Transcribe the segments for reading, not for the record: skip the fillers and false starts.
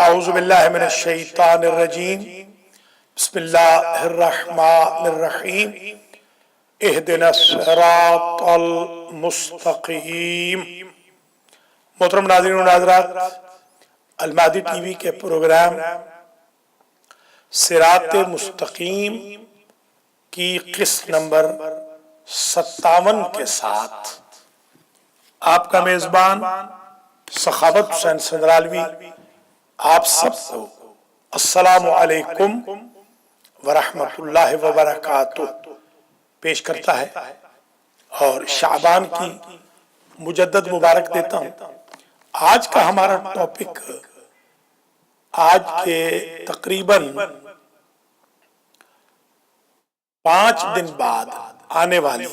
أعوذ بالله من الشيطان الرجيم بسم الله الرحمن الرحيم اهدنا الصراط المستقيم۔ محترم ناظرین و ناظرات، المہدی ٹی وی کے پروگرام صراط مستقیم کی قسط نمبر 57 کے ساتھ آپ کا میزبان سخاوت حسین سندرالوی آپ سب کو السلام علیکم ورحمۃ اللہ وبرکاتہ پیش کرتا ہے اور شعبان کی مجدد مبارک دیتا ہوں۔ آج کا ہمارا ٹاپک آج کے تقریباً 5 دن بعد آنے والی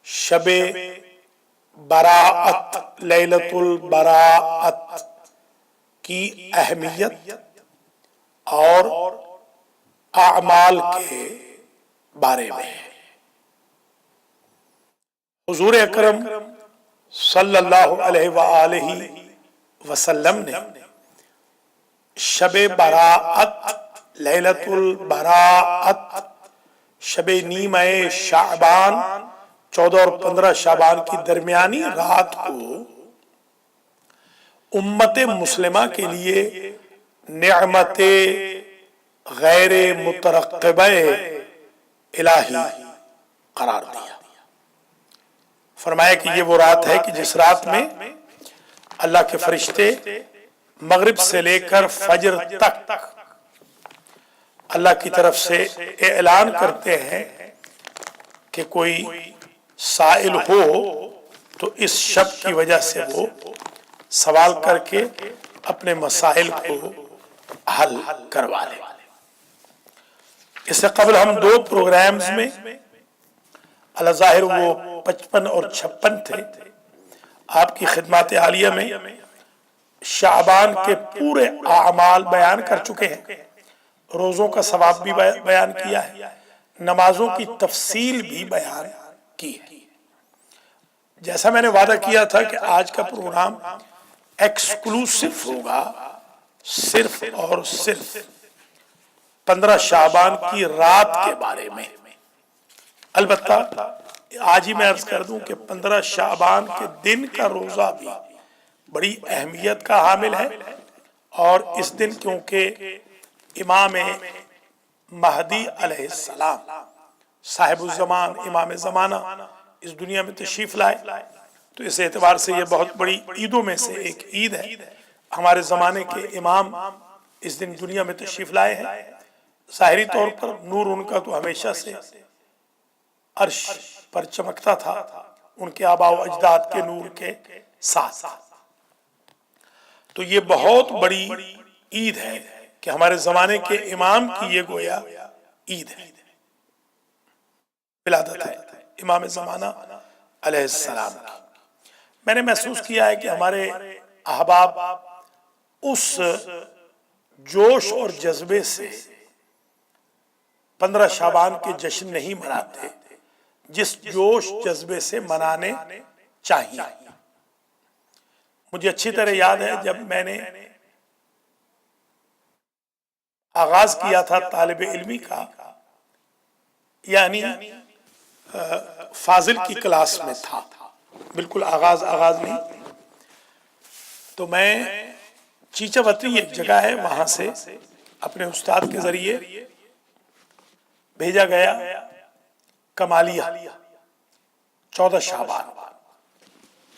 شب براءت لیلۃ البراءت کی اہمیت اور اعمال کے بارے میں حضور اکرم صلی اللہ علیہ وآلہ وسلم نے شب براءت لیلۃ البراءت شب نیمہ شعبان 14 اور 15 شعبان کی درمیانی رات کو امت مسلمہ کے لیے نعمت غیر مترقبہ الہی قرار دیا۔ فرمایا کہ یہ وہ رات ہے کہ جس رات میں اللہ کے فرشتے مغرب سے لے کر فجر تک اللہ کی طرف سے اعلان کرتے ہیں کہ کوئی سائل ہو تو اس شب کی وجہ سے وہ سوال کر کے اپنے مسائل کو حل کروا لے۔ اس سے قبل ہم 2 پروگرامز میں اللہ ظاہر وہ 55 اور 56 تھے آپ کی خدمات عالیہ میں شعبان کے پورے اعمال بیان کر چکے ہیں، روزوں کا ثواب بھی بیان کیا ہے، نمازوں کی تفصیل بھی بیان کی ہے۔ جیسا میں نے وعدہ کیا تھا کہ آج کا پروگرام ایکسکلوسیو ہوگا صرف اور صرف 15 شعبان کی رات کے بارے میں۔ البتہ آج ہی میں عرض کر دوں کہ 15 شعبان کے دن کا روزہ بھی بڑی اہمیت کا حامل ہے، اور اس دن کیونکہ امام مہدی علیہ السلام صاحب الزمان امام زمانہ اس دنیا میں تشریف لائے، تو اس اعتبار سے یہ بہت بڑی عیدوں میں سے ایک عید ہے۔ ہمارے زمانے کے امام اس دن دنیا میں تشریف لائے ہیں۔ ظاہری طور پر نور ان کا تو ہمیشہ سے عرش پر چمکتا تھا، ان کے آباء و اجداد کے نور کے ساتھ، تو یہ بہت بڑی عید ہے کہ ہمارے زمانے کے امام کی یہ گویا عید ہے، ولادت ہے امام زمانہ علیہ السلام کی۔ میں نے محسوس کیا ہے کہ ہمارے احباب اس جوش اور جذبے سے 15 شعبان کے جشن نہیں مناتے جس جوش جذبے سے منانے چاہیے۔ مجھے اچھی طرح یاد ہے جب میں نے آغاز کیا تھا طالب علمی کا، یعنی فاضل کی کلاس میں تھا، بالکل آغاز نہیں، تو میں چیچا وطنی ایک جگہ ہے وہاں سے اپنے استاد کے ذریعے بھیجا گیا کمالیہ 14 شعبان،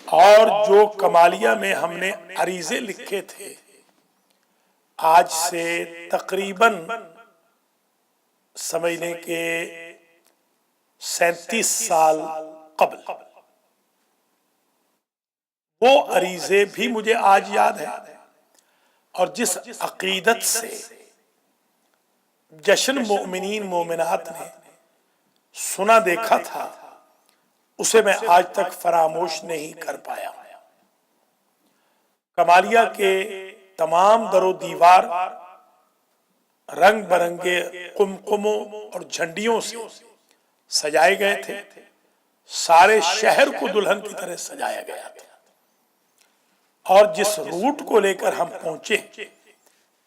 اور جو کمالیہ میں ہم نے عریضے لکھے تھے آج سے تقریباً سمجھنے کے 37 سال قبل، وہ عریضے بھی مجھے آج یاد ہے، اور جس عقیدت سے جشن مومنین مومنات نے سنا دیکھا تھا اسے میں آج تک فراموش نہیں کر پایا۔ کمالیہ کے تمام در و دیوار رنگ برنگے قمقموں اور جھنڈیوں سے سجائے گئے تھے، سارے شہر کو دلہن کی طرح سجایا گیا تھا، اور جس روٹ کو لے کر ہم پہنچے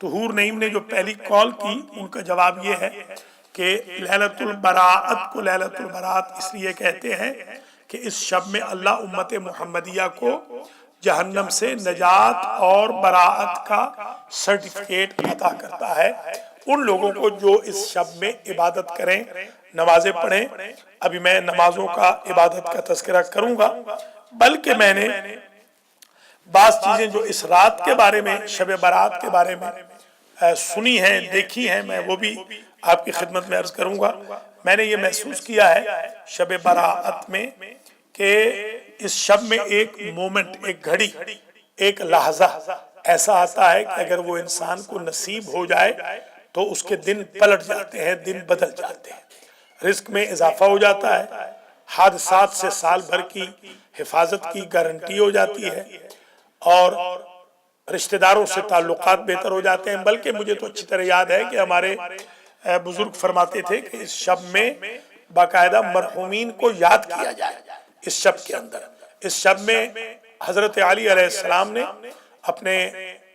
تو حور نعیم نے جو پہلی کال کی ان کا جواب یہ ہے کہ لیلۃ البراءت کو لیلۃ البراءت اس لیے کہتے ہیں کہ اس شب میں اللہ امت محمدیہ کو جہنم سے نجات اور براءت کا سرٹیفکیٹ عطا کرتا ہے ان لوگوں کو جو اس شب میں عبادت کریں، نمازیں پڑھیں۔ ابھی میں نمازوں کا عبادت کا تذکرہ کروں گا، بلکہ میں نے بعض چیزیں جو اس رات کے بارے میں، شب برات کے بارے میں سنی ہیں، دیکھی ہیں، میں وہ بھی آپ کی خدمت میں عرض کروں گا۔ میں نے یہ محسوس کیا ہے شب برات میں کہ اس شب میں ایک مومنٹ، ایک گھڑی، ایک لحظہ ایسا آتا ہے کہ اگر وہ انسان کو نصیب ہو جائے تو اس کے دن پلٹ جاتے ہیں، دن بدل جاتے ہیں، رزق میں اضافہ ہو جاتا ہے، حادثات سے سال بھر کی حفاظت کی گارنٹی ہو جاتی ہے، اور رشتہ داروں سے تعلقات بہتر ہو جاتے ہیں۔ بلکہ مجھے تو اچھی طرح یاد ہے کہ ہمارے بزرگ فرماتے تھے کہ اس شب میں باقاعدہ مرحومین کو یاد کیا جائے۔ اس شب کے اندر، اس شب میں حضرت علی علیہ السلام نے اپنے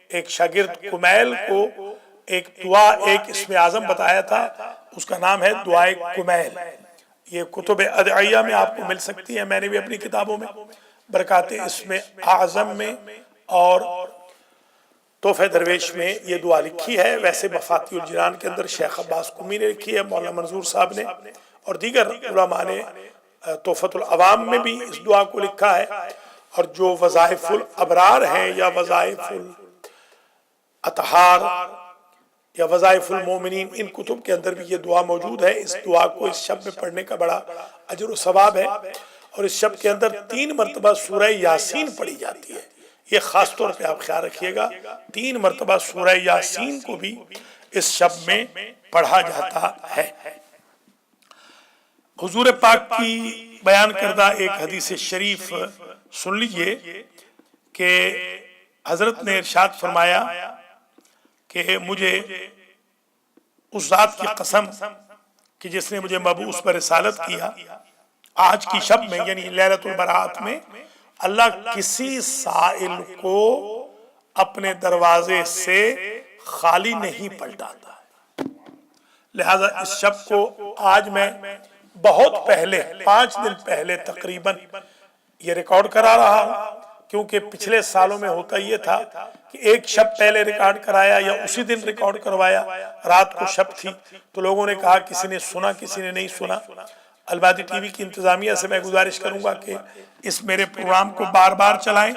ایک شاگرد کمیل کو ایک دعا، ایک اسم اعظم بتایا تھا، اس کا نام ہے دعائے کمیل۔ یہ کتب ادعیہ میں آپ کو مل سکتی ہے، میں نے بھی اپنی کتابوں میں برکات اسم اعظم میں اور تحفہ درویش میں یہ دعا لکھی ہے۔ ویسے مفاتیح الجنان کے اندر شیخ عباس قمی نے لکھی ہے، مولانا منظور صاحب نے اور دیگر علماء نے تحفۃ العوام میں بھی اس دعا کو لکھا ہے، اور جو وظائف الابرار ہیں یا وظائف الاطہار یا وظائف المومنین، ان کتب کے اندر بھی یہ دعا موجود ہے۔ اس دعا کو اس شب میں پڑھنے کا بڑا اجر و ثواب ہے، اور اس شب کے اندر 3 مرتبہ سورہ یاسین پڑھی جاتی ہے۔ یہ خاص طور پہ آپ خیال رکھیے گا، 3 مرتبہ سورہ یاسین کو بھی اس شب میں پڑھا جاتا ہے۔ حضور پاک کی بیان کردہ ایک حدیث شریف سن لیجئے کہ حضرت نے ارشاد فرمایا کہ مجھے اس ذات کی قسم کہ جس نے مجھے مبعوث پر رسالت کیا، آج کی شب میں یعنی لیلۃ البراءت میں اللہ کسی سائل کو اپنے دروازے سے خالی نہیں پلٹاتا ہے۔ لہذا اس شب کو آج میں بہت پہلے 5 دن پہلے تقریباً یہ ریکارڈ کرا رہا ہوں، کیونکہ پچھلے سالوں میں ہوتا یہ تھا کہ ایک شب پہلے ریکارڈ کرایا یا اسی دن ریکارڈ کروایا، رات کو شب تھی تو لوگوں نے کہا کسی نے سنا کسی نے نہیں سنا۔ البادی ٹی وی کی انتظامیہ سے میں گزارش کروں گا کہ اس میرے پروگرام کو بار بار چلائیں،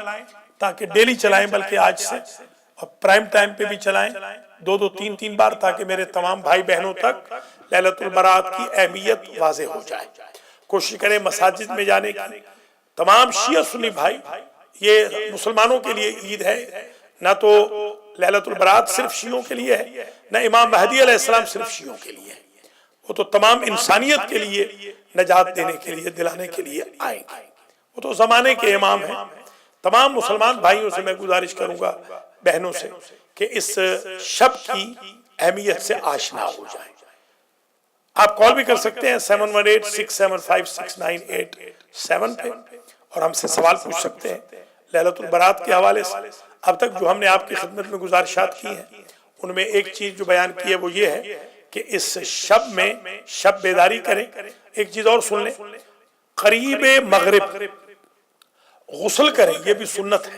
تاکہ ڈیلی چلائیں، بلکہ آج سے اور پرائم ٹائم پہ بھی چلائیں، 2 3 بار، تاکہ میرے تمام بھائی بہنوں تک لیلۃ البراءت کی اہمیت واضح ہو جائے۔ کوشش کریں مساجد میں جانے کی۔ تمام شیعہ سنی بھائی، یہ مسلمانوں کے لیے عید ہے، نہ تو لیلۃ البراءت صرف شیعوں کے لیے ہے، نہ امام مہدی علیہ السلام صرف شیعوں کے لیے ہے، وہ تو تمام انسانیت کے لیے نجات دینے کے لیے، دلانے کے لیے آئیں گے، وہ تو زمانے کے امام ہیں۔ تمام مسلمان بھائیوں سے میں گزارش کروں گا، بہنوں سے، کہ اس شب کی اہمیت سے آشنا ہو جائیں۔ آپ کال بھی کر سکتے ہیں 7186756987 پہ، اور ہم سے سوال پوچھ سکتے ہیں لیلۃ البراءت کے حوالے سے۔ اب تک جو ہم نے آپ کی خدمت میں گزارشات کی ہیں، ان میں ایک چیز جو بیان کی ہے وہ یہ ہے کہ اس شب میں شب بیداری کریں۔ ایک چیز اور سن لیں، قریب مغرب غسل کریں، یہ بھی سنت ہے،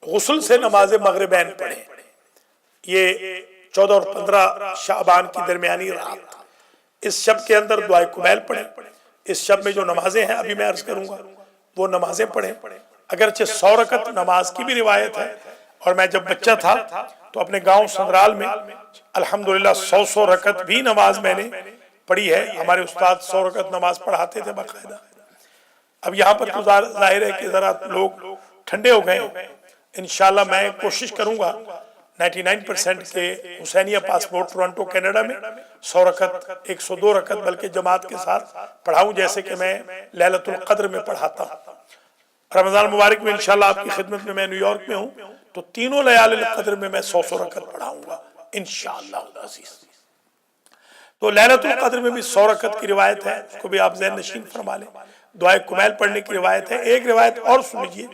غسل سے نماز مغربین پڑھیں۔ یہ 14 اور 15 شعبان کی درمیانی رات، اس شب کے اندر دعائے کمیل پڑھیں۔ اس شب میں جو نمازیں ہیں ابھی میں عرض کروں گا وہ نمازیں پڑھیں۔ اگرچہ 100 رکعت نماز کی بھی روایت ہے، اور میں جب بچہ تھا تو اپنے گاؤں سندرال میں الحمدللہ 100 رکعت بھی نماز میں نے پڑھی ہے۔ ہمارے استاد 100 رکعت نماز پڑھاتے تھے باقاعدہ۔ اب یہاں پر تو ظاہر ہے کہ ذرا لوگ ٹھنڈے ہو گئے ہیں۔ انشاءاللہ میں کوشش کروں گا 99% کے حسینیہ پاسپورٹ ٹورنٹو کینیڈا میں 100 رکعت 102 رکعت بلکہ جماعت کے ساتھ پڑھاؤں، جیسے کہ میں لیلۃ القدر میں پڑھاتا ہوں۔ رمضان مبارک میں انشاءاللہ آپ کی خدمت میں، میں نیو یارک میں ہوں تو تینوں لیال القدر میں 100 رکعت پڑھاؤں گا انشاءاللہ العزیز۔ تو لیلۃ القدر میں بھی 100 رکعت کی روایت ہے، اس کو بھی آپ ذہن نشین فرما لیں۔ دعائے کمیل پڑھنے کی روایت ہے۔ ایک روایت اور سن لیجیے،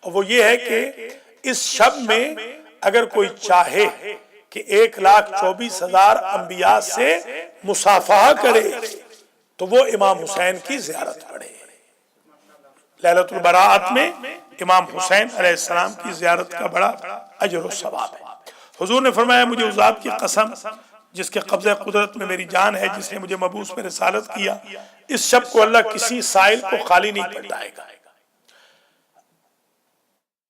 اور وہ یہ ہے کہ اس شب میں اگر کوئی چاہے کہ 1,24,000 انبیاء سے مصافحہ کرے تو وہ امام حسین کی زیارت پڑھے۔ لیلۃ البراءت میں امام حسین علیہ السلام کی زیارت کا بڑا اجر و ثواب ہے۔ حضور نے فرمایا مجھے اس ذات کی قسم جس کے قبضہ قدرت میں میری جان ہے، جس نے مجھے مبعوث میں رسالت کیا، اس شب کو اللہ کسی سائل کو خالی نہیں پلٹائے گا۔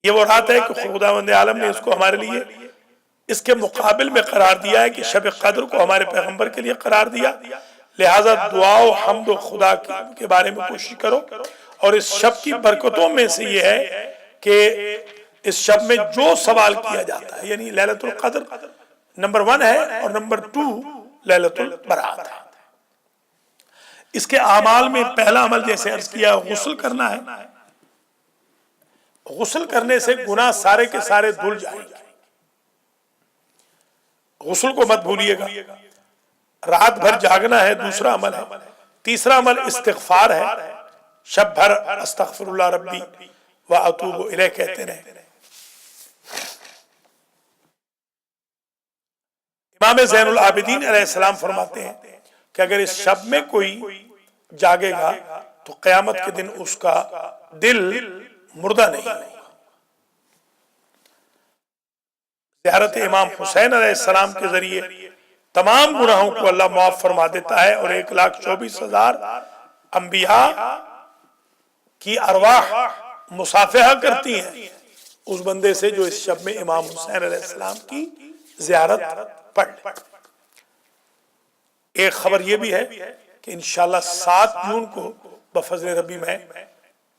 یہ وہ رات ہے کہ خداوند عالم نے اس کو ہمارے لیے اس کے مقابل میں قرار دیا ہے کہ شب قدر کو ہمارے پیغمبر کے لیے قرار دیا، لہٰذا دعا و حمد و خدا کے بارے میں کوشش کرو۔ اور اس شب کی برکتوں میں سے یہ ہے کہ اس شب میں جو سوال کیا جاتا ہے، یعنی لیلۃ القدر نمبر 1 ہے اور نمبر 2 لیلۃ البراءت ہے۔ اس کے اعمال میں پہلا عمل جیسے عرض کیا غسل کرنا ہے۔ غسل کرنے سے گناہ سارے کے سارے دھل جائیں گے، غسل کو مت بھولیے گا۔ رات بھر جاگنا ہے، دوسرا عمل ہے۔ تیسرا عمل استغفار ہے، شب بھر استغفر اللہ ربی واتوب الیہ کہتے رہے۔ امام زین العابدین علیہ السلام فرماتے ہیں کہ اگر اس شب میں کوئی جاگے گا تو قیامت کے دن اس کا دل مردہ نہیں ہوگا۔ زیارت امام حسین علیہ السلام کے ذریعے تمام گناہوں کو اللہ معاف فرما دیتا ہے، اور 1,24,000 انبیاء کی ارواح مصافحہ کرتی ہیں اس بندے سے جو اس شب میں امام حسین علیہ السلام کی زیارت پڑھ۔ ایک خبر یہ بھی ہے کہ انشاءاللہ 7 جون کو بفضل ربی میں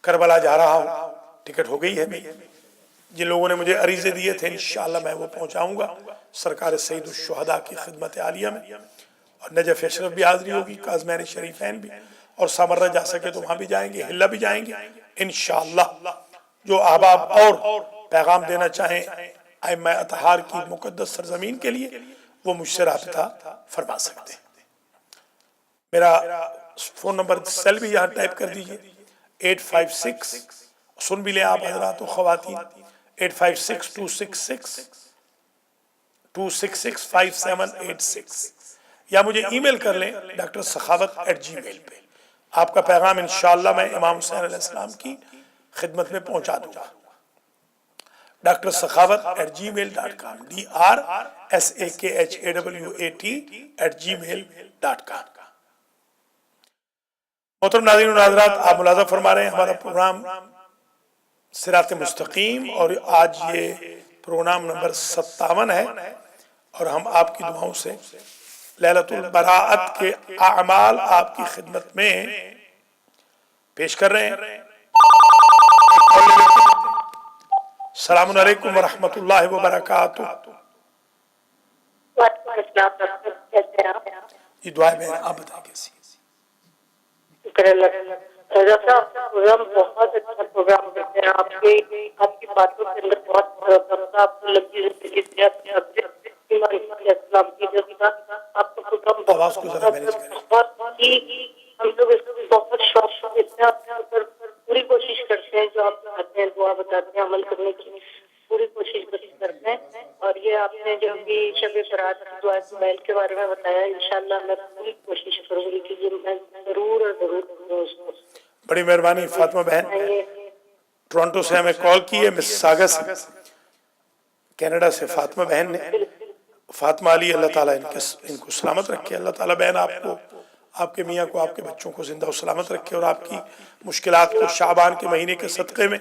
کربلا جا رہا ہوں، ٹکٹ ہو گئی ہے میری۔ جن لوگوں نے مجھے عریضے دیے تھے انشاءاللہ میں وہ پہنچاؤں گا سرکار سید الشہداء کی خدمت عالیہ میں، اور نجف اشرف بھی حاضری ہوگی، کاظمین شریفین بھی، اور سامرہ جا سکے تو وہاں بھی جائیں گے، ہلہ بھی جائیں گے انشاءاللہ۔ جو احباب اور پیغام دینا چاہیں ائمہ اطہار کی مقدس سرزمین کے لیے وہ مجھ سے رابطہ فرما سکتے ہیں۔ میرا فون نمبر سیل بھی یہاں ٹائپ کر دیجئے 856، سن بھی لیں آپ حضرات و خواتین، 856-266-5786، یا مجھے ای میل کر لیں ڈاکٹرسخاوت@gmail پہ۔ آپ کا پیغام انشاءاللہ میں امام حسین علیہ السلام کی خدمت میں پہنچا دوں گا۔ ڈاکٹرسخاوت@gmail.com DRSAKHAWAT@gmail.com۔ محترم ناظرین و ناظرات، آپ ملاحظہ فرما رہے ہیں ہمارا پروگرام صراط مستقیم، اور آج یہ پروگرام نمبر 57 ہے، اور ہم آپ کی دعاؤں سے لیلۃ البراءت کے اعمال آپ کی خدمت میں پیش کر رہے ہیں۔ السلام علیکم ورحمۃ اللہ وبرکاتہ۔ یہ دعا میں آپ بتائیں کیسی؟ پروگرام بہت اچھا پروگرام کرتے ہیں، آپ کی باتوں کے اندر بہت آپ کو لگی اسلام کی جگہ آپ کا پروگرام بہت ہی ہم لوگ اس کو بہت شوق دیتے ہیں، پوری کوشش کرتے ہیں جو آپ چاہتے ہیں دعا بتاتے ہیں عمل کرنے کی پوری کوشش کرتے ہیں۔ اور یہ آپ نے جو بھی شب برات کی دعا اسماعیل کے بارے میں بتایا، انشاءاللہ میں پوری کوشش کروں گی کہ یہ میں ضرور اور ضرور کروں اس کو۔ بڑی مہربانی فاطمہ بہن، ٹورنٹو سے ہمیں کال کی ہے مس ساگر سے، کینیڈا سے فاطمہ بہن نے۔ فاطمہ علی، اللہ تعالیٰ ان کو سلامت رکھے، اللہ تعالیٰ بہن آپ کو، آپ کے میاں کو، آپ کے بچوں کو زندہ و سلامت رکھے، اور آپ کی مشکلات کو شعبان کے مہینے کے صدقے میں،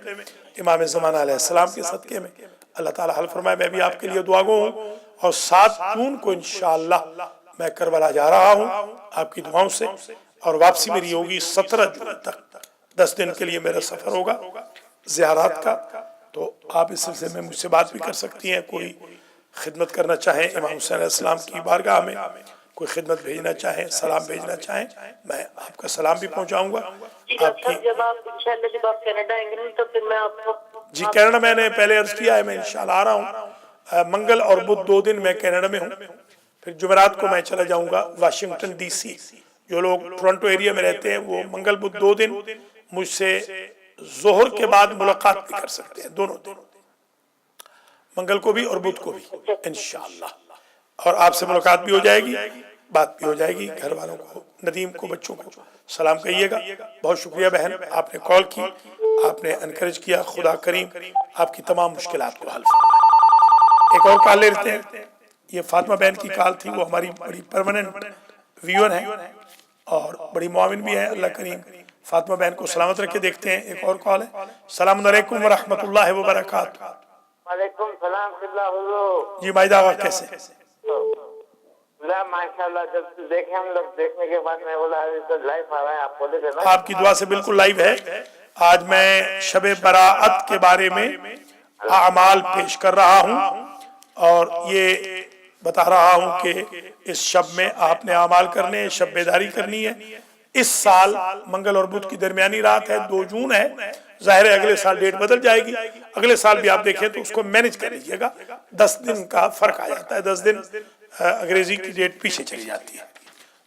امام زمانہ علیہ السلام کے صدقے میں اللہ تعالیٰ حل فرمائے۔ میں بھی آپ کے لیے دعا گو ہوں، اور 7 جون کو انشاءاللہ میں کربلا جا رہا ہوں آپ کی دعاؤں سے، اور واپسی میری ہوگی 17 جون تک، 10 دن کے لیے میرا سفر ہوگا زیارات کا۔ تو آپ اس سلسلے میں مجھ سے بات بھی کر سکتی ہیں، کوئی خدمت کرنا چاہیں امام حسین علیہ السلام کی بارگاہ میں، کوئی خدمت بھیجنا چاہیں، سلام بھیجنا چاہیں، میں آپ کا سلام بھی پہنچاؤں گا۔ جب آپ کینیڈا آئیں گے تو پھر میں آپ کو، جی کینیڈا میں نے پہلے عرض کیا ہے، میں انشاءاللہ آ رہا ہوں۔ منگل اور بدھ 2 دن میں کینیڈا میں ہوں، پھر جمعرات کو میں چلا جاؤں گا واشنگٹن ڈی سی۔ جو لوگ ٹورنٹو ایریا میں رہتے ہیں وہ منگل بدھ 2 دن مجھ سے ظہر کے بعد ملاقات بھی کر سکتے ہیں، دونوں دن منگل کو بھی اور بدھ کو بھی انشاءاللہ، اور آپ سے ملاقات بھی ہو جائے گی، بات بھی ہو جائے گی۔ گھر والوں کو، ندیم کو، بچوں کو سلام کہیے گا۔ بہت شکریہ بہن، آپ نے کال کی، آپ نے انکریج کیا، خدا کریم آپ کی تمام مشکلات کو حل فرمائے۔ ایک اور کال لے لیتے ہیں، یہ فاطمہ بہن کی کال تھی، وہ ہماری بڑی پرماننٹ ویور ہیں اور بڑی معاون بھی ہیں، اللہ کریم فاطمہ بہن کو سلامت رکھے۔ دیکھتے ہیں ایک اور کال ہے۔ السلام علیکم ورحمۃ اللہ وبرکاتہ۔ وعلیکم السلام اللہ حضور۔ جی ماجد آغا کیسے؟ ماشاءاللہ، جب دیکھیں ہم لوگ، دیکھنے کے بعد میں بولا لائف آ رہا ہے، آپ بولے تھے نا آپ کی دعا سے بالکل لائیو ہے۔ آج میں شب براءت کے بارے میں اعمال پیش کر رہا ہوں اور یہ بتا رہا ہوں کہ اس شب میں آپ نے اعمال کرنے ہیں، شب بیداری کرنی ہے۔ اس سال منگل اور بدھ کی درمیانی رات ہے، 2 جون ہے، ظاہر ہے اگلے سال ڈیٹ بدل جائے گی، اگلے سال بھی آپ دیکھیں تو اس کو مینج کر لیجئے گا، 10 دن کا فرق آ جاتا ہے، 10 دن انگریزی کی ڈیٹ پیچھے چلی جاتی ہے۔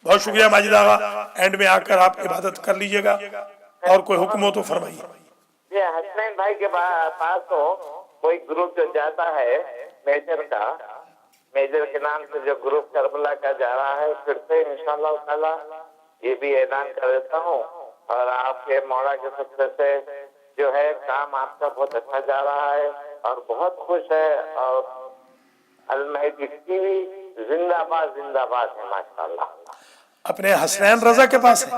بہت شکریہ ماجد آغا، اینڈ میں آ کر آپ عبادت کر لیجئے گا، اور کوئی حکم ہو تو فرمائیے۔ یہ حسنین بھائی کے پاس تو کوئی گروپ جو جاتا ہے میجر کا، میجر کے نام سے جو گروپ کربلا کا جا رہا ہے، پھر سے انشاءاللہ تعالی یہ بھی اعلان کر دیتا ہوں، اور آپ کے مولا کے سبب سے جو ہے کام آپ کا بہت اچھا جا رہا ہے اور بہت خوش ہے، اور المہدی ٹی وی زندہ باد ہے ماشاءاللہ۔ اپنے حسنین رضا کے پاس ہے؟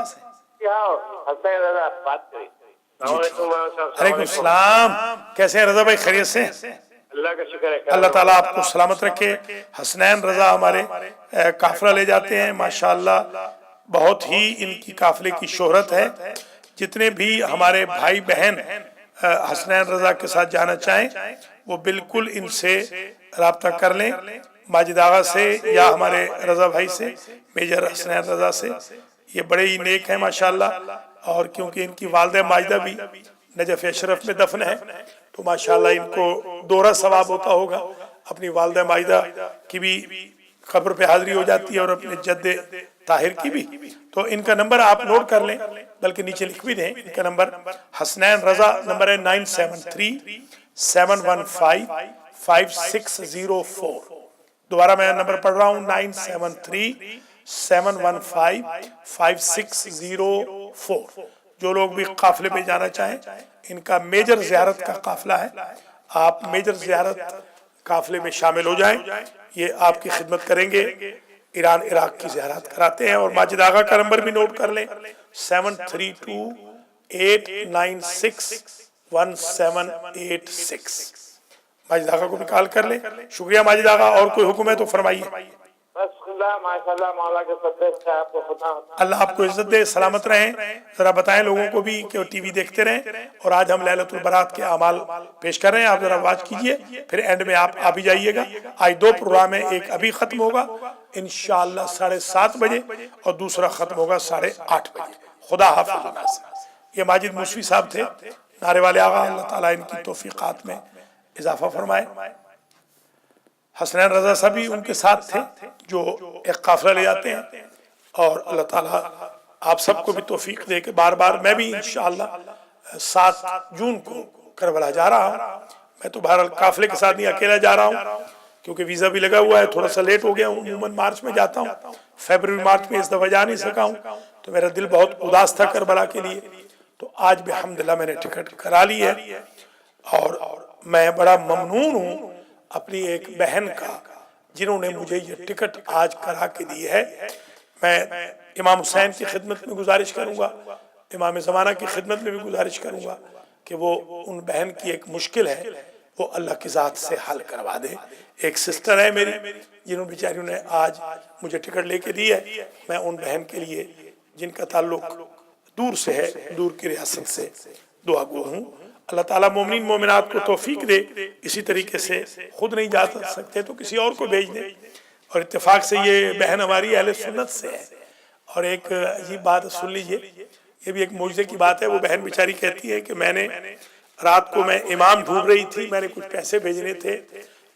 حسنین رضا بات کری۔ علیکم السلام، کیسے ہیں رضا بھائی؟ خیریت سے؟ اللہ کا شکر ہے، اللہ تعالیٰ آپ کو سلامت رکھے۔ حسنین رضا ہمارے قافلہ لے جاتے ہیں، ماشاءاللہ بہت ہی ان کی قافلے کی شہرت ہے۔ جتنے بھی ہمارے بھائی بہن حسنین رضا کے ساتھ جانا چاہیں وہ بالکل ان سے رابطہ کر لیں، ماجد آغا سے یا ہمارے رضا بھائی سے، میجر حسنین رضا سے۔ یہ بڑے ہی نیک ہیں ماشاءاللہ، اور کیونکہ ان کی والدہ ماجدہ بھی نجف اشرف میں دفن ہے تو ماشاءاللہ ان کو دورہ ثواب ہوتا ہوگا، اپنی والدہ ماجدہ کی بھی قبر پہ حاضری ہو جاتی ہے اور اپنے جد طاہر کی بھی۔ تو ان کا نمبر آپ نوٹ کر لیں، بلکہ نیچے لکھ بھی دیں ان کا نمبر۔ حسنین رضا نمبر ہے 9737155604۔ دوبارہ میں نمبر پڑھ رہا ہوں، 9737155604۔ جو لوگ بھی قافلے پہ جانا چاہیں، ان کا میجر زیارت کا قافلہ ہے، آپ میجر زیارت قافلے میں شامل ہو جائیں، یہ آپ کی خدمت کریں گے۔ ایران عراق کی زیارت کراتے ہیں۔ اور ماجد آغا کا نمبر بھی نوٹ کر لیں، 7328961786۔ ماجد آغا کو بھی کال کر لیں۔ شکریہ ماجد آغا، اور کوئی حکم ہے تو فرمائیے۔ بس خدا ماشاءاللہ مولا کے صدقے سے آپ کو خدا اللہ آپ کو عزت دے، سلامت رہیں۔ ذرا بتائیں لوگوں کو بھی کہ وہ ٹی وی دیکھتے رہیں، اور آج ہم لیلۃ البرات کے اعمال پیش کر رہے ہیں، آپ ذرا واچ کیجئے، پھر اینڈ میں آپ آ بھی جائیے گا۔ آج 2 پروگرام ہیں، ایک ابھی ختم ہوگا انشاءاللہ 7:30 بجے، اور دوسرا ختم ہوگا 8:30 بجے۔ خدا حافظ۔ یہ ماجد موسوی صاحب تھے، نعرے والے آغا، اللہ تعالیٰ ان کی توفیقات میں اضافہ فرمائے۔ حسنین رضا صاحب بھی ان کے ساتھ تھے جو ایک قافلہ لے جاتے ہیں، اور اللہ تعالیٰ آپ سب کو بھی توفیق دے کہ بار بار میں بھی انشاءاللہ 7 جون کو کربلا جا رہا ہوں۔ میں تو بہرحال قافلے کے ساتھ نہیں، اکیلا جا رہا ہوں کیونکہ ویزا بھی لگا ہوا ہے، تھوڑا سا لیٹ ہو گیا ہوں۔ عموماً مارچ میں جاتا ہوں، فیبروری مارچ میں اس دفعہ جا نہیں سکا ہوں، تو میرا دل بہت اداس تھا کربلا کے لیے۔ تو آج بھی الحمدللہ میں نے ٹکٹ کرا لی ہے، اور میں بڑا ممنون ہوں اپنی ایک بہن کا جنہوں نے مجھے یہ ٹکٹ آج کرا کے دی ہے۔ میں امام حسین کی خدمت میں گزارش کروں گا، امام زمانہ کی خدمت میں بھی گزارش کروں گا کہ وہ ان بہن کی ایک مشکل ہے وہ اللہ کی ذات سے حل کروا دے۔ ایک سسٹر ہے میری جنہوں بیچاریوں نے آج مجھے ٹکٹ لے کے دی ہے، میں ان بہن کے لیے جن کا تعلق دور سے ہے، دور کی ریاست سے، دعا گو ہوں۔ اللہ تعالیٰ مومنین مومنات کو توفیق دے، اسی طریقے سے خود نہیں جا سکتے تو کسی اور کو بھیج دیں۔ اور اتفاق سے یہ بہن ہماری اہل سنت سے ہے، اور ایک عجیب بات سن لیجئے، یہ بھی ایک معجزے کی بات ہے۔ وہ بہن بیچاری کہتی ہے کہ میں نے رات کو میں امام ڈھونڈ رہی تھی، میں نے کچھ پیسے بھیجنے تھے،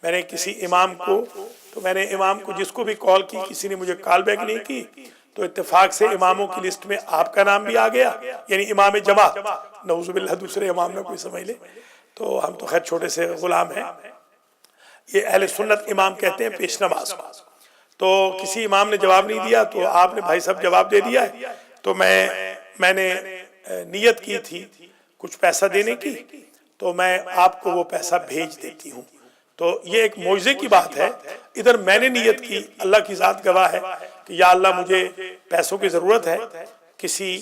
میں نے کسی امام کو، تو میں نے امام کو جس کو بھی کال کی، کسی نے مجھے کال بیک نہیں کی، تو اتفاق سے اماموں کی لسٹ میں آپ کا نام بھی آ گیا، یعنی امام جماعت، نعوذ باللہ دوسرے امام نہ کوئی سمجھ لے، تو ہم تو خیر چھوٹے سے غلام ہیں۔ یہ اہل سنت امام کہتے ہیں پیش نماز کو. تو کسی امام نے جواب نہیں دیا تو آپ نے بھائی صاحب جواب دے دیا ہے. تو میں نے نیت کی تھی کچھ پیسہ دینے کی، تو میں آپ کو وہ پیسہ بھیج دیتی ہوں. تو یہ ایک معجزے کی بات ہے. ادھر میں نے نیت کی، اللہ کی ذات گواہ ہے کہ یا اللہ مجھے پیسوں کی ضرورت ہے، کسی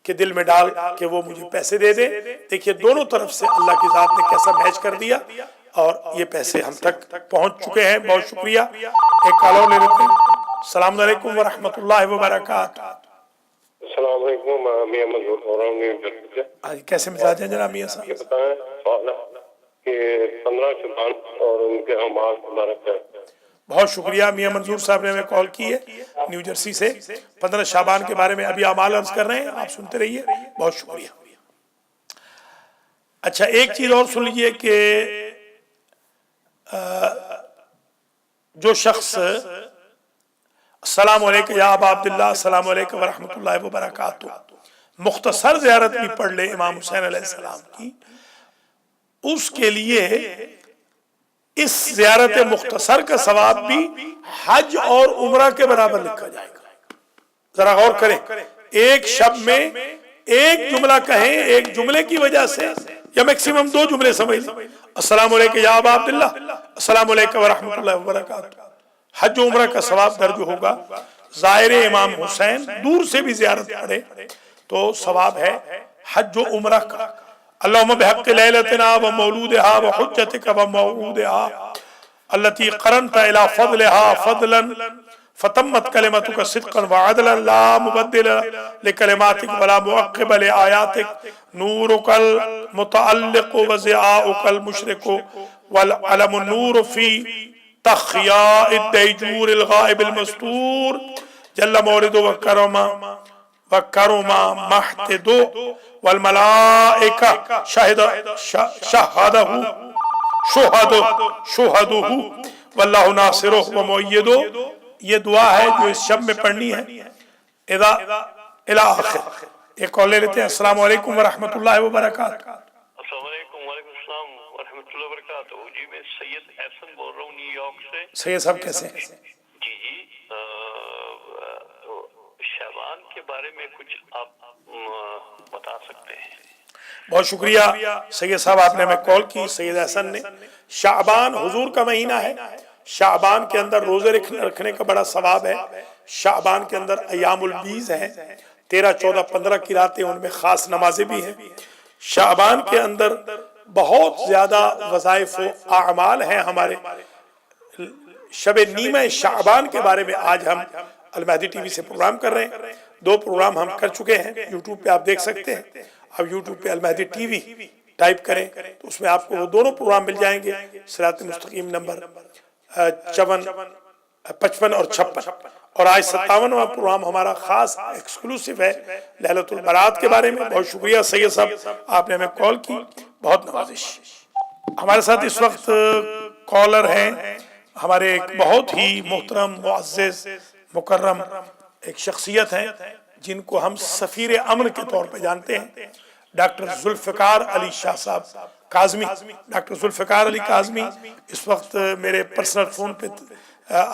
کے دل میں ڈال کہ وہ مجھے پیسے دے دے. دیکھیے دونوں طرف سے اللہ کی ذات نے کیسا میچ کر دیا اور یہ پیسے ہم تک پہنچ چکے ہیں. بہت شکریہ. ایک کالر لے لیتے ہیں. السلام علیکم ورحمۃ اللہ وبرکاتہ. السلام علیکم. میاں منظور ہو رہا ہوں. کیسے مزاج ہیں جناب میاں صاحب؟ یہ بتائیں کہ 15 شعبان اور ان کے اعمال مبارک ہے. بہت شکریہ. میاں منظور صاحب نے ہمیں کال کی ہے نیو جرسی سے. 15 شعبان کے بارے میں ابھی اعمال عرض کر رہے ہیں، آپ سنتے رہیے. بہت شکریہ. اچھا ایک چیز اور سن لیجئے کہ جو شخص السلام علیکم یا ابا عبداللہ السلام علیکم ورحمۃ اللہ وبرکاتہ مختصر زیارت بھی پڑھ لے امام حسین علیہ السلام کی، اس کے لیے اس زیارت مختصر کا ثواب بھی حج اور عمرہ کے برابر لکھا جائے گا. ذرا غور کریں، ایک شب میں ایک جملہ کہیں، ایک جملے کی وجہ سے یا میکسیمم 2 جملے سمجھ لیں. السلام علیکم یا ابا عبداللہ السلام علیکم ورحمۃ اللہ وبرکاتہ. حج و عمرہ کا ثواب درج ہوگا. زائر امام حسین دور سے بھی زیارت پڑھے تو ثواب ہے حج و عمرہ کا. اللہم بحق لیلتنا و مولودہا و حجتک و موعودہا التي قرنت الى فضلها فضلا فتمت کلمتک صدقا وعدلا لا مبدل لکلماتک ولا معقب لآیاتک نورک المتعلق وضیاؤک المشرق والعلم النور فی تخیاء الدیجور الغائب المستور جل مورد وکرما محتد والملائکہ شہدہ واللہ ناصرہ ومؤیدہ. یہ دعا ہے جو اس شب میں پڑھنی ہے الی آخر. ایک کال لے لیتے ہیں. السلام علیکم ورحمۃ اللہ وبرکاتہ. السلام علیکم. وعلیکم السلام ورحمۃ اللہ وبرکاتہ. جی میں سید احسن بول رہا ہوں نیو یارک سے. سید صاحب کیسے ہیں؟ جی شعبان کے بارے میں کچھ آپ بتا سکتے ہیں؟ بہت شکریہ سید صاحب، آپ نے ہمیں کال کی. سید احسن نے شعبان حضور کا مہینہ ہے. شعبان کے اندر روزے رکھنے کا بڑا ثواب ہے. شعبان کے اندر ایام البیض ہیں، 13 14 15 کی راتیں، ان میں خاص نمازیں بھی ہیں. شعبان کے اندر بہت زیادہ وظائف و اعمال ہیں ہمارے. شب نیمہ شعبان کے بارے میں آج ہم المہدی ٹی وی سے پروگرام کر رہے ہیں. 2 پروگرام ہم کر چکے ہیں، یوٹیوب پہ آپ دیکھ سکتے ہیں. اب یوٹیوب پہ المہدی ٹی وی ٹائپ کریں تو اس میں آپ کو وہ دونوں پروگرام مل جائیں گے. صراط مستقیم نمبر 55 اور 56. اور آج 57واں پروگرام ہمارا خاص ایکسکلوسیو ہے لیلۃ البرات کے بارے میں. بہت شکریہ سید صاحب، آپ نے ہمیں کال کی. بہت نوازش. ہمارے ساتھ اس وقت کالر ہیں ہمارے ایک بہت ہی محترم معزز مکرم ایک شخصیت ہیں جن کو ہم سفیر امن کے طور پہ جانتے ہیں، ڈاکٹر ذوالفقار علی شاہ صاحب کاظمی. ڈاکٹر ذوالفقار علی کاظمی اس وقت میرے پرسنل فون پہ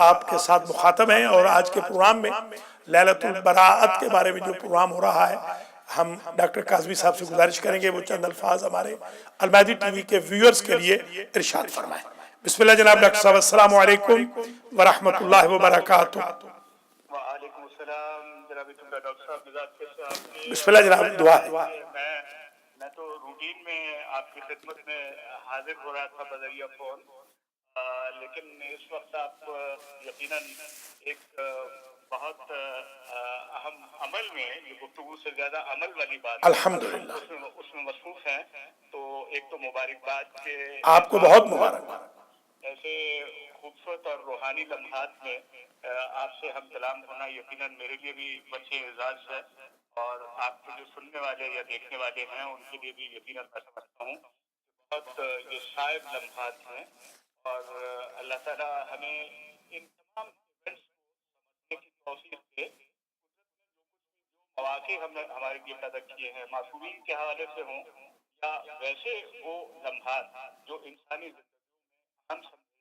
آپ کے ساتھ مخاطب ہیں، اور آج کے پروگرام میں لیلۃ البراءت کے بارے میں جو پروگرام ہو رہا ہے، ہم ڈاکٹر کاظمی صاحب سے گزارش کریں گے وہ چند الفاظ ہمارے المہدی ٹی وی کے ویورز کے لیے ارشاد فرمائیں. بسم اللہ جناب ڈاکٹر صاحب. السلام علیکم ورحمۃ اللہ وبرکاتہ. وعلیکم السلام جناب ڈاکٹر صاحب. مزاج کیسے آپ نے؟ بسم اللہ جناب. دعا ہے. میں تو روٹین میں آپ کی خدمت میں حاضر ہو رہا تھا بذریعہ فون، لیکن اس وقت آپ یقیناً ایک بہت اہم عمل میں، یہ گفتگو سے زیادہ عمل والی بات الحمدللہ اس میں مصروف ہیں. تو ایک تو مبارکباد کے آپ کو بہت مبارک. ایسے خوبصورت اور روحانی لمحات میں آپ سے ہم کلام ہونا یقیناً میرے لیے بھی بچے اعزاز ہے، اور آپ کے جو سننے والے یا دیکھنے والے ہیں ان کے لیے بھی یقیناً میں سمجھتا ہوں بہت یہ شائب لمحات ہیں. اور اللہ تعالیٰ ہمیں ان تمام ایونٹس کو سمجھنے کی توفیق دے. مواقع ہم نے ہمارے لیے پیدا کیے ہیں، معصومین کے حوالے سے ہوں یا ویسے وہ لمحات جو انسانی زندگی میں ہم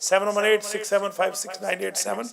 7186756987।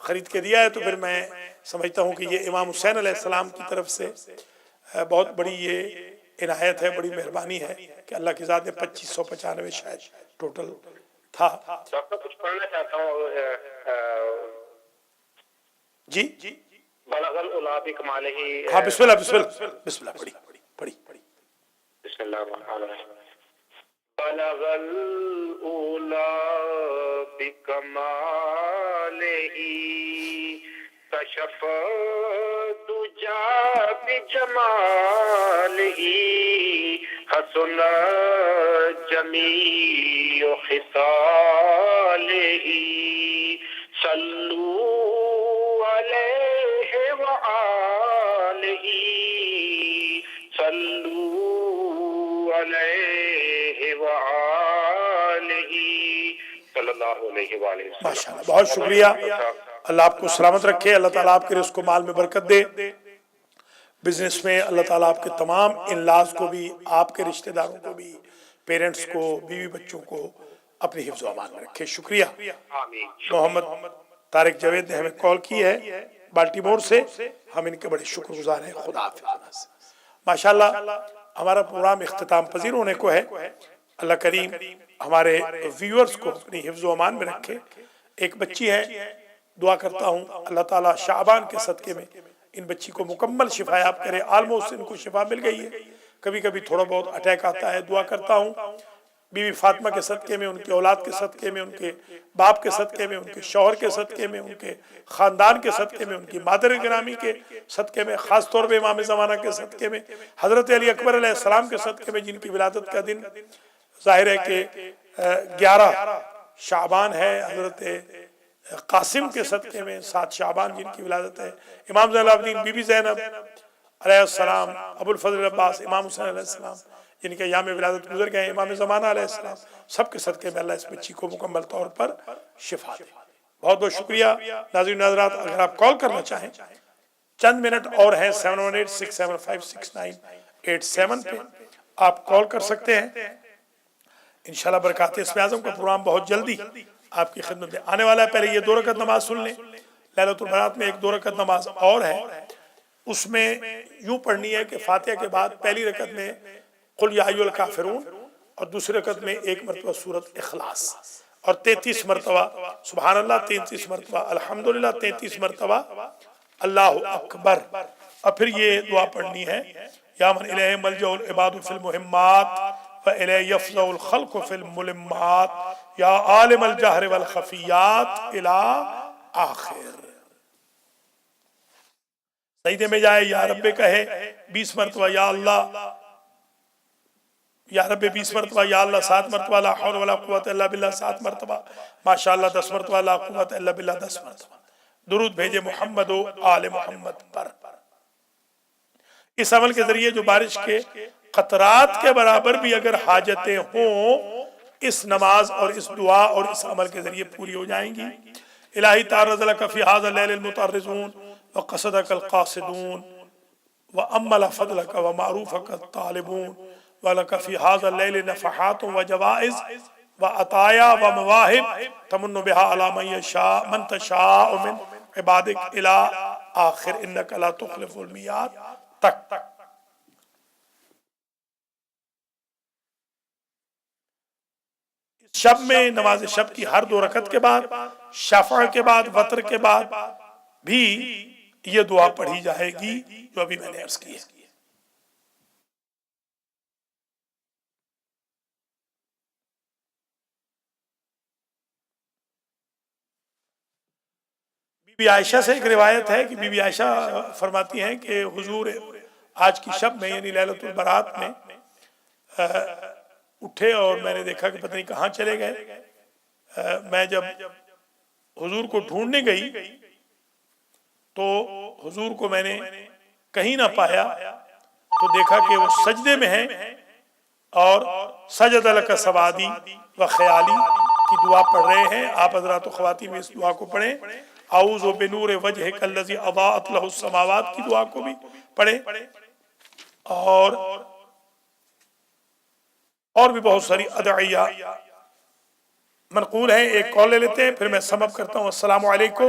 خرید کے دیا ہے تو پھر میں سمجھتا ہوں کہ یہ امام حسین علیہ السلام کی طرف سے بہت بڑی یہ عنایت ہے، بڑی مہربانی ہے کہ اللہ کی ذات نے 2595 شاید ٹوٹل تھا۔ ڈاکٹر کچھ پڑھنا چاہتا ہوں، جی بلغ العلا بکمالہ، ہاں بسم اللہ بسم اللہ بسم اللہ پڑھی بسم اللہ الرحمن الرحیم۔ بلغ العلا بکمالہ کشف الدجا بجمالہ حسن جمیع خصالہ صلو علیہ وآلہ صلو علیہ وآلہ صلی اللہ علیہ وآلہ وسلم۔ ماشاءاللہ، بہت شکریہ، اللہ آپ کو سلامت رکھے، اللہ تعالیٰ آپ کے رزق و مال میں برکت دے، بزنس میں اللہ تعالیٰ آپ کے تمام انلاز کو بھی، آپ کے رشتہ داروں کو بھی، پیرنٹس کو، بیوی بچوں کو اپنی حفظ و امان میں رکھے۔ شکریہ۔ محمد طارق جاوید نے ہمیں کال کی ہے بالٹی مور سے، ہم ان کے بڑے شکر گزار ہیں۔ خدا حافظ۔ ماشاءاللہ ہمارا پروگرام اختتام پذیر ہونے کو ہے، اللہ کریم ہمارے ویورز کو اپنی حفظ و امان میں رکھے۔ ایک بچی ہے، دعا کرتا ہوں اللہ تعالیٰ شعبان کے صدقے میں ان بچی کو مکمل شفا یاب کرے۔ آلموسٹ ان کو شفا مل گئی ہے، کبھی کبھی تھوڑا بہت اٹیک آتا ہے، دعا کرتا ہوں بی بی فاطمہ کے صدقے میں، ان کے اولاد کے صدقے میں، ان کے باپ کے صدقے میں، ان کے شوہر کے صدقے میں، ان کے خاندان کے صدقے میں، ان کی مادر گرامی کے صدقے میں، خاص طور پہ امام زمانہ کے صدقے میں، حضرت علی اکبر علیہ السلام کے صدقے میں، جن کی ولادت کا دن ظاہر ہے کہ 11 شعبان ہے، حضرت قاسم کے صدقے میں 7 شعبان جن کی ولادت ہے، امام زین العابدین، بی بی زینب علیہ السلام، ابو الفضل عباس، امام حسین علیہ السلام جن کے ایام ولادت گزر گئے، امام زمانہ علیہ السلام، سب کے صدقے میں اللہ اس بچی کو مکمل طور پر شفا دے۔ بہت بہت شکریہ ناظرین ناظرات۔ اگر آپ کال کرنا چاہیں چند منٹ اور ہیں، 7186756987 پہ آپ کال کر سکتے ہیں۔ انشاءاللہ برکات اسم اعظم کا پروگرام بہت جلدی آپ کی خدمت میں آنے والا ہے۔ پہلے یہ 2 رکعت نماز سن لیں، لیلۃ البرات میں ایک 2 رکعت نماز اور ہے، اس میں یوں پڑھنی ہے کہ فاتحہ کے بعد پہلی رکعت میں قل یا ایھا الکافرون اور دوسری رکعت میں 1 مرتبہ سورۃ اخلاص اور 33 مرتبہ سبحان اللہ، 33 مرتبہ الحمدللہ، 33 مرتبہ اللہ اکبر، اور پھر یہ دعا پڑھنی ہے یا من الیہ ملجأ العباد فی المہمات وَإِلَيْهِ يَفْزَعُ الْخَلْقُ فِي الْمُلِمَّاتِ یا عالم الجہر والخفیات الى آخر۔ سجدے میں جائے یا رب کہے 20 مرتبہ یا اللہ، یا رب 20 مرتبہ یا اللہ، 7 مرتبہ لا حول ولا قوت الا باللہ 7 مرتبہ، ماشاءاللہ 10 مرتبہ لا قوت الا باللہ 10 مرتبہ، درود بھیجے محمد و آل محمد پر۔ اس عمل کے ذریعے جو بارش کے قطرات کے برابر بھی اگر حاجتیں ہوں، اس نماز اور اس دعا اور اس عمل کے ذریعے پوری ہو جائیں گی۔ الہی تعرض لک فی ھذا اللیل المتعرضون وقصدک القاصدون وامل فضلک ومعروفک الطالبون ولک فی ھذا اللیل نفحات وجوائز وعطایا ومواہب تمن بها علی من تشاء من عبادک الی آخر انک لا تخلف المیعاد تک۔ شب میں نماز شب کی ہر 2 رکعت کے بعد، شفع کے بعد، وتر کے بعد بھی یہ دعا پڑھی جائے گی جو ابھی میں نے عرض کی ہے۔ بی بی عائشہ سے ایک روایت ہے کہ بی بی عائشہ فرماتی ہیں کہ حضور آج کی شب میں یعنی لیلۃ البرات میں اٹھے اور میں نے دیکھا کہ پتہ نہیں کہاں چلے گئے۔ میں جب حضور کو ڈھونڈنے گئی تو حضور کو میں نے کہیں نہ پایا، تو دیکھا کہ وہ سجدے میں ہیں اور سجد لک سوادی و خیالی کی دعا پڑھ رہے ہیں۔ آپ حضرات و خواتین میں اس دعا کو پڑھیں، اعوذ بنور وجہک الذی اضاءت لہ السماوات کی دعا کو بھی پڑھیں، اور بھی بہت ساری ادعیہ منقول ہیں۔ ایک کال لے لیتے ہیں پھر میں سم اپ کرتا ہوں۔ السلام علیکم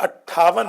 58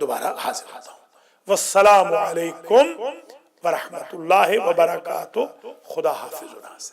دوبارہ حاضر ہوتا ہوں. والسلام علیکم ورحمۃ اللہ وبرکاتہ. خدا حافظ.